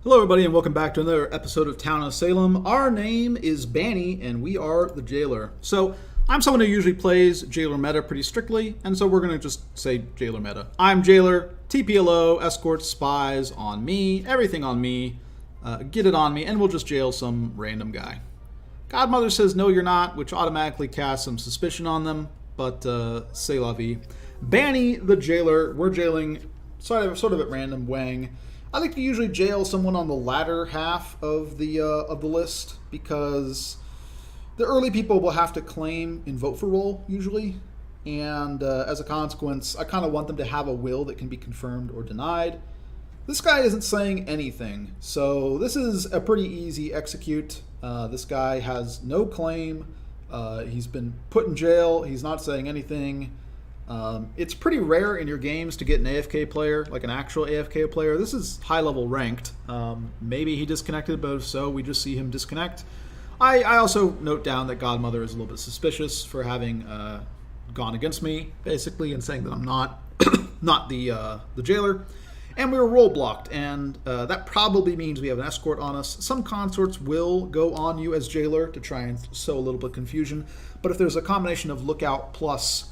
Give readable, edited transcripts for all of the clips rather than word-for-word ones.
Hello, everybody, and welcome back to another episode of Town of Salem. Our name is Banhi, and we are the Jailor. So, I'm someone who usually plays Jailor meta pretty strictly, and so we're going to just say Jailor meta. I'm Jailor, TPLO, escorts, spies on me, everything on me, get it on me, and we'll just jail some random guy. Godmother says, no, you're not, which automatically casts some suspicion on them, but c'est la vie. Banhi, the Jailor, we're jailing sort of at random, Wang. I like to usually jail someone on the latter half of the list because the early people will have to claim and vote for role usually, and as a consequence, I kind of want them to have a will that can be confirmed or denied. This guy isn't saying anything, so this is a pretty easy execute. This guy has no claim. He's been put in jail. He's not saying anything. It's pretty rare in your games to get an AFK player, like an actual AFK player. This is high-level ranked. Maybe he disconnected, but if so, we just see him disconnect. I also note down that Godmother is a little bit suspicious for having gone against me, basically, and saying that I'm not not the Jailor. And we were role blocked, and that probably means we have an escort on us. Some consorts will go on you as Jailor to try and sow a little bit of confusion, but if there's a combination of lookout plus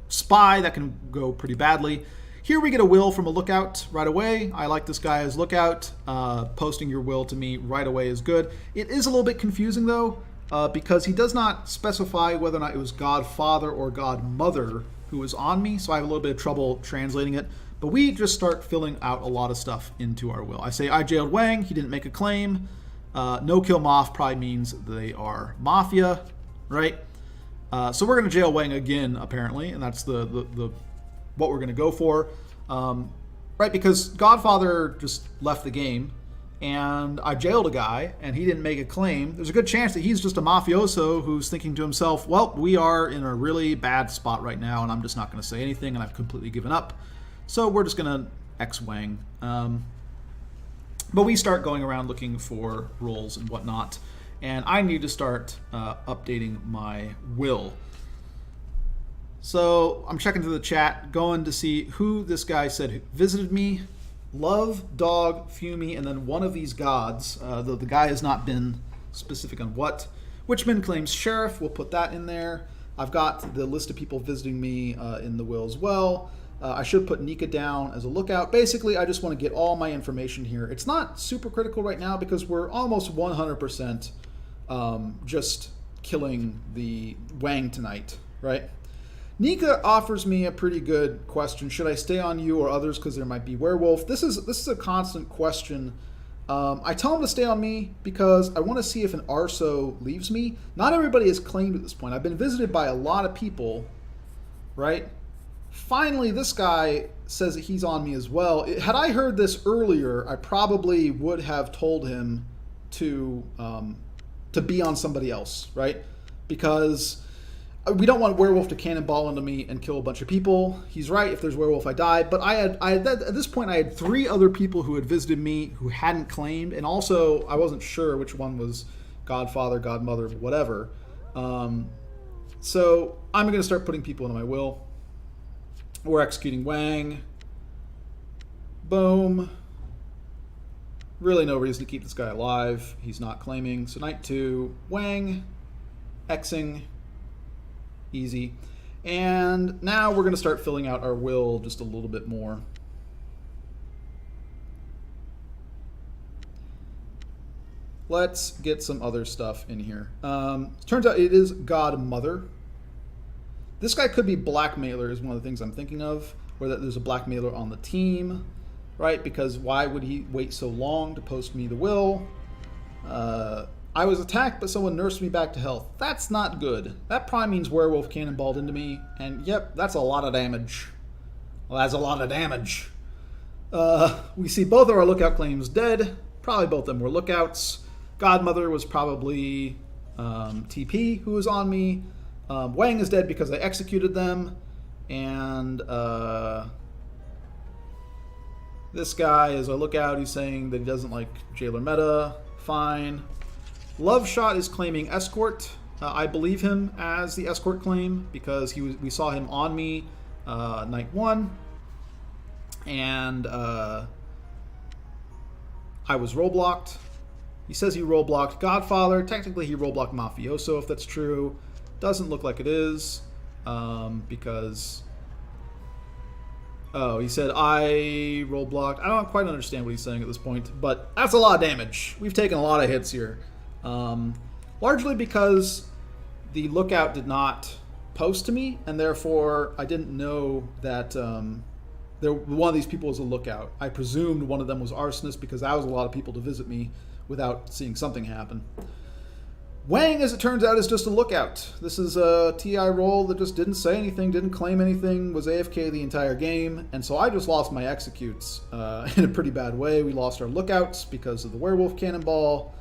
spy, that can go pretty badly. Here we get a will from a lookout right away. I like this guy as lookout. Posting your will to me right away is good. It is a little bit confusing though, because he does not specify whether or not it was Godfather or Godmother who was on me, so I have a little bit of trouble translating it. But we just start filling out a lot of stuff into our will. I say I jailed Wang, he didn't make a claim. No kill Moth probably means they are Mafia, right? So we're going to jail Wang again, apparently, and that's the what we're going to go for, right? Because Godfather just left the game, and I jailed a guy, and he didn't make a claim. There's a good chance that he's just a mafioso who's thinking to himself, well, we are in a really bad spot right now, and I'm just not going to say anything, and I've completely given up. So we're just going to X Wang. But we start going around looking for roles and whatnot, and I need to start updating my will. So I'm checking through the chat, going to see who this guy said visited me. Love, dog, Fumi, and then one of these gods, though the guy has not been specific on what. Witchman claims sheriff, we'll put that in there. I've got the list of people visiting me in the will as well. I should put Nika down as a lookout. Basically, I just want to get all my information here. It's not super critical right now because we're almost 100% just killing the Wang tonight, right? Nika offers me a pretty good question. Should I stay on you or others because there might be werewolf? This is a constant question. I tell him to stay on me because I want to see if an arso leaves me. Not everybody is claimed at this point. I've been visited by a lot of people, right? Finally, this guy says that he's on me as well. Had I heard this earlier, I probably would have told him to be on somebody else, right? Because we don't want werewolf to cannonball into me and kill a bunch of people. He's right. If there's werewolf, I die. But at this point, I had 3 other people who had visited me who hadn't claimed, and also I wasn't sure which one was Godfather, Godmother, whatever. So I'm going to start putting people into my will. We're executing Wang. Boom. Really no reason to keep this guy alive. He's not claiming. So night 2, Wang, Xing, easy. And now we're going to start filling out our will just a little bit more. Let's get some other stuff in here. Turns out it is Godmother. This guy could be blackmailer is one of the things I'm thinking of, where there's a blackmailer on the team, right? Because why would he wait so long to post me the will? I was attacked, but someone nursed me back to health. That's not good. That probably means werewolf cannonballed into me, and yep, that's a lot of damage. Well, that's a lot of damage. We see both of our lookout claims dead. Probably both of them were lookouts. Godmother was probably TP who was on me. Wang is dead because I executed them, and this guy is a lookout. He's saying that he doesn't like Jailor meta. Fine. Love Shot is claiming escort. I believe him as the escort claim because we saw him on me night 1. And I was roll-blocked. He says he roll-blocked Godfather. Technically, he roll-blocked Mafioso, if that's true. Doesn't look like it is, because... Oh, he said I roll-blocked. I don't quite understand what he's saying at this point, but that's a lot of damage. We've taken a lot of hits here. Largely because the lookout did not post to me, and therefore I didn't know that one of these people was a lookout. I presumed one of them was arsonist because that was a lot of people to visit me without seeing something happen. Wang, as it turns out, is just a lookout. This is a TI role that just didn't say anything, didn't claim anything, was AFK the entire game, and so I just lost my executes in a pretty bad way. We lost our lookouts because of the werewolf cannonball.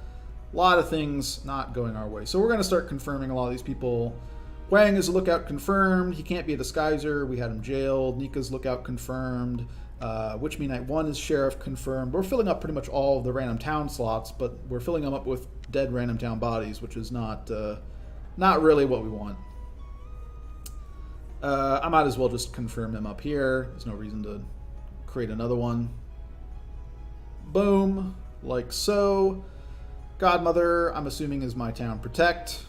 A lot of things not going our way. So we're going to start confirming a lot of these people. Wang is a lookout confirmed. He can't be a disguiser. We had him jailed. Nika's lookout confirmed. Witch Me Knight 1 is sheriff confirmed. We're filling up pretty much all of the random town slots, but we're filling them up with dead random town bodies, which is not really what we want. I might as well just confirm him up here. There's no reason to create another one. Boom. Like so. Godmother, I'm assuming, is my town protect.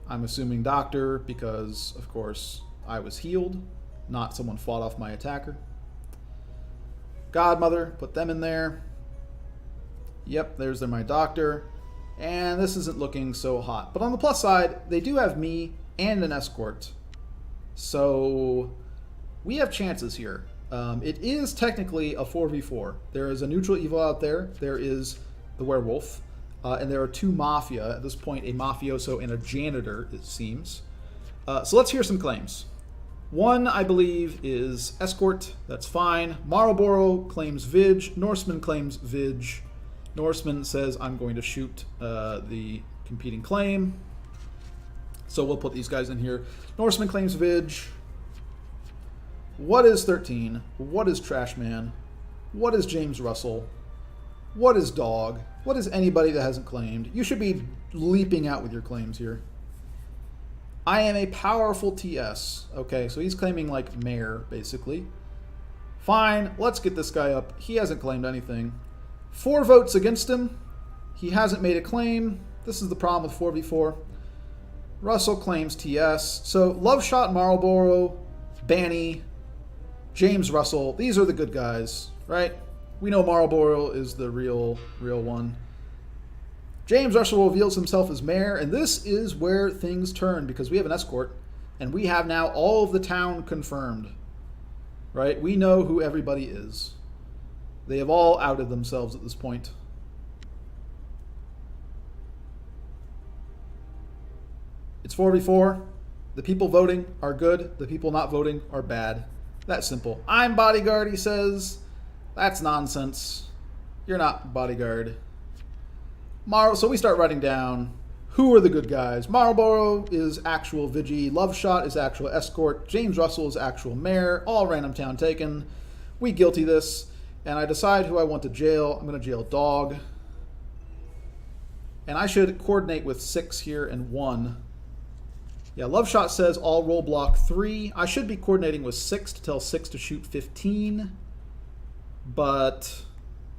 I'm assuming doctor because, of course, I was healed, not someone fought off my attacker. Godmother, put them in there. Yep, there's my doctor. And this isn't looking so hot. But on the plus side, they do have me and an escort. So we have chances here. It is technically a 4v4. There is a neutral evil out there. There is the werewolf. And there are two mafia. At this point, a mafioso and a janitor, it seems. So let's hear some claims. One, I believe, is escort. That's fine. Marlboro claims Vig. Norseman claims Vig. Norseman says, I'm going to shoot the competing claim. So we'll put these guys in here. Norseman claims Vig. What is 13? What is Trashman? What is James Russell? What is Dog? What is anybody that hasn't claimed? You should be leaping out with your claims here. I am a powerful TS. Okay, so he's claiming like mayor, basically. Fine, let's get this guy up. He hasn't claimed anything. 4 votes against him. He hasn't made a claim. This is the problem with 4v4. Russell claims TS. So Loveshot, Marlboro, Banhi, James Russell. These are the good guys, right? We know Marlboro is the real one. James Russell reveals himself as mayor, and this is where things turn because we have an escort, and we have now all of the town confirmed, right? We know who everybody is. They have all outed themselves at this point. It's 4v4. The people voting are good. The people not voting are bad. That's simple. I'm bodyguard, he says. That's nonsense. You're not bodyguard. So we start writing down who are the good guys. Marlboro is actual Vigi. Loveshot is actual escort. James Russell is actual mayor. All random town taken. We guilty this. And I decide who I want to jail. I'm going to jail Dog. And I should coordinate with 6 here and 1. Yeah, Loveshot says all roll block 3. I should be coordinating with 6 to tell 6 to shoot 15. But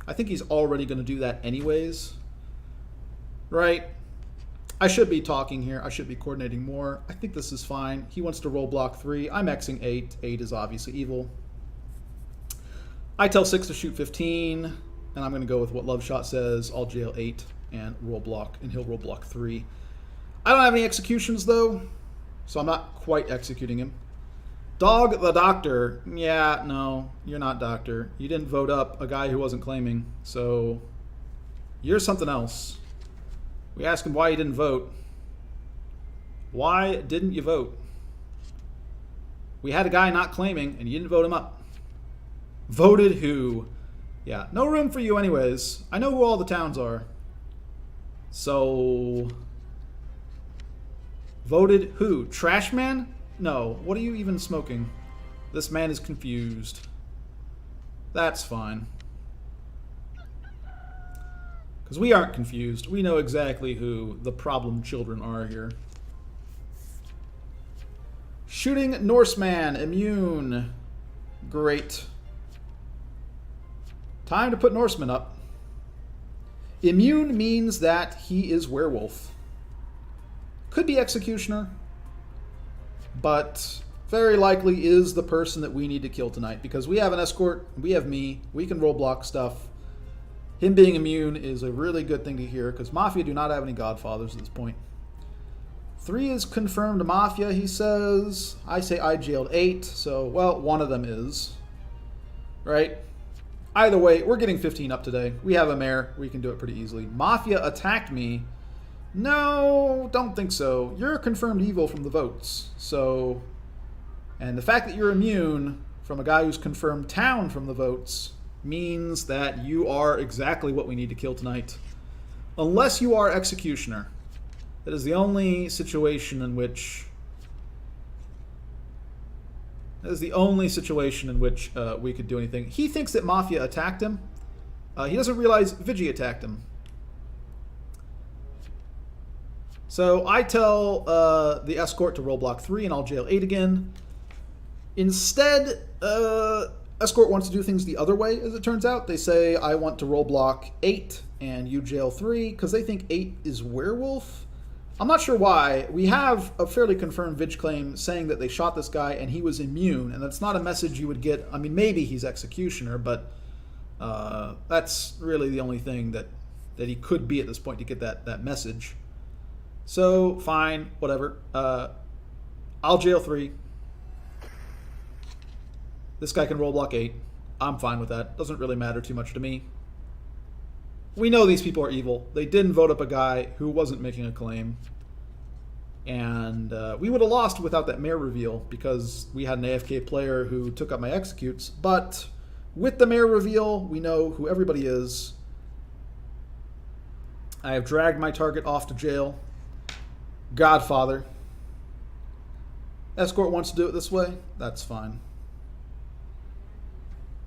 I think he's already going to do that anyways. Right? I should be talking here. I should be coordinating more. I think this is fine. He wants to roll block 3. I'm Xing 8. 8 is obviously evil. I tell 6 to shoot 15. And I'm going to go with what Loveshot says. I'll jail 8 and roll block. And he'll roll block 3. I don't have any executions, though. So I'm not quite executing him. Dog the doctor. Yeah, no. You're not doctor. You didn't vote up a guy who wasn't claiming. So you're something else. We asked him why he didn't vote. Why didn't you vote? We had a guy not claiming, and you didn't vote him up. Voted who? Yeah, no room for you anyways. I know who all the towns are. So... Voted who? Trashman? No, what are you even smoking? This man is confused. That's fine. Because we aren't confused. We know exactly who the problem children are here. Shooting Norseman, immune. Great. Time to put Norseman up. Immune means that he is werewolf. Could be executioner, but very likely is the person that we need to kill tonight, because we have an escort, we have me, we can roadblock stuff. Him being immune is a really good thing to hear, because Mafia do not have any godfathers at this point. 3 is confirmed Mafia, he says. I say I jailed 8, so, well, one of them is. Right? Either way, we're getting 15 up today. We have a mare. We can do it pretty easily. Mafia attacked me. No, don't think so. You're confirmed evil from the votes. So, and the fact that you're immune from a guy who's confirmed town from the votes means that you are exactly what we need to kill tonight. Unless you are executioner. That is the only situation in which we could do anything. He thinks that Mafia attacked him. He doesn't realize Vigi attacked him. So I tell the escort to roll block 3 and I'll jail 8 again. Instead, escort wants to do things the other way, as it turns out. They say, I want to roll block 8 and you jail 3, because they think 8 is werewolf. I'm not sure why. We have a fairly confirmed Vig claim saying that they shot this guy and he was immune, and that's not a message you would get. I mean, maybe he's executioner, but that's really the only thing that he could be at this point to get that message. So, fine, whatever. I'll jail 3. This guy can roll block 8. I'm fine with that. Doesn't really matter too much to me. We know these people are evil. They didn't vote up a guy who wasn't making a claim. And we would have lost without that mayor reveal, because we had an AFK player who took up my executes. But with the mayor reveal, we know who everybody is. I have dragged my target off to jail. Godfather. Escort wants to do it this way. That's fine.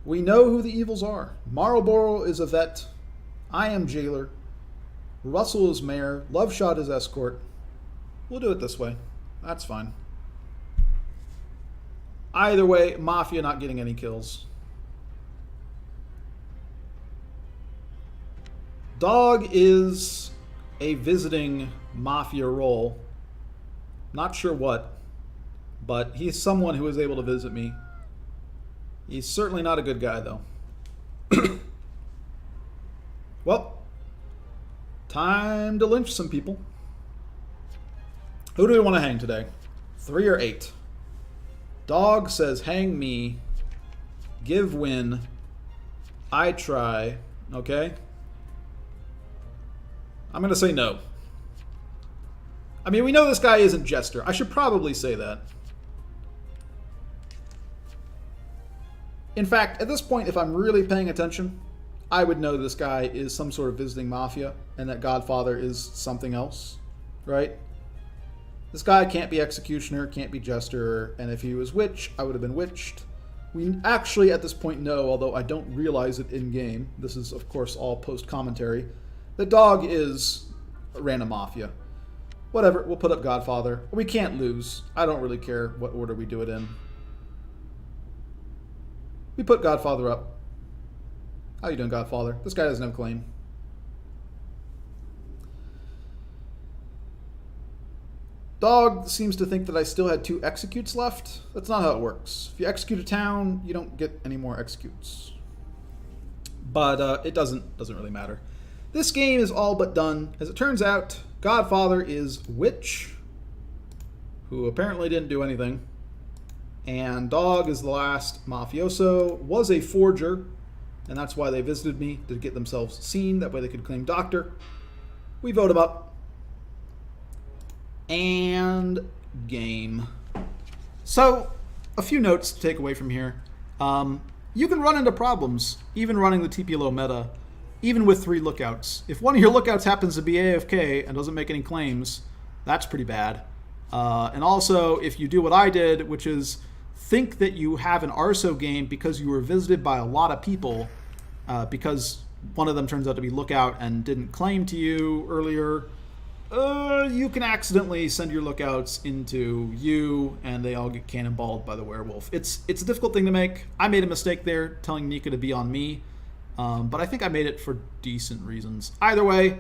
We know who the evils are. Marlboro is a vet. I am jailer. Russell is mayor. Loveshot is escort. We'll do it this way. That's fine. Either way, Mafia not getting any kills. Dog is a visiting Mafia role. Not sure what, but he's someone who is able to visit me. He's certainly not a good guy, though. Well, time to lynch some people. Who do we want to hang today? 3 or 8? Dog says hang me. Give win. I try. Okay? I'm going to say no. I mean, we know this guy isn't Jester. I should probably say that. In fact, at this point, if I'm really paying attention, I would know this guy is some sort of visiting Mafia and that Godfather is something else, right? This guy can't be Executioner, can't be Jester, and if he was Witch, I would have been Witched. We actually, at this point, know, although I don't realize it in-game, this is, of course, all post-commentary, the Dog is a random Mafia. Whatever, we'll put up Godfather. We can't lose. I don't really care what order we do it in. We put Godfather up. How you doing, Godfather? This guy doesn't have a claim. Dog seems to think that I still had 2 executes left. That's not how it works. If you execute a town, you don't get any more executes. But it doesn't really matter. This game is all but done. As it turns out, Godfather is Witch, who apparently didn't do anything. And Dog is the last Mafioso, was a forger, and that's why they visited me, to get themselves seen. That way they could claim Doctor. We vote him up. And game. So, a few notes to take away from here. You can run into problems, even running the TPLO meta, even with 3 lookouts. If one of your lookouts happens to be AFK and doesn't make any claims, that's pretty bad. And also, if you do what I did, which is think that you have an arso game because you were visited by a lot of people, because one of them turns out to be lookout and didn't claim to you earlier, You can accidentally send your lookouts into you, and they all get cannonballed by the werewolf. It's a difficult thing to make. I made a mistake there, telling Nika to be on me, but I think I made it for decent reasons. Either way,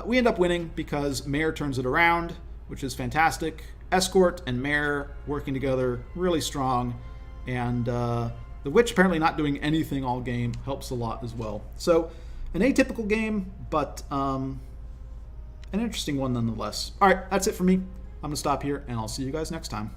we end up winning because Mare turns it around, which is fantastic. Escort and Mare working together, really strong, and the witch apparently not doing anything all game helps a lot as well. So, an atypical game, but an interesting one nonetheless. All right, that's it for me. I'm going to stop here, and I'll see you guys next time.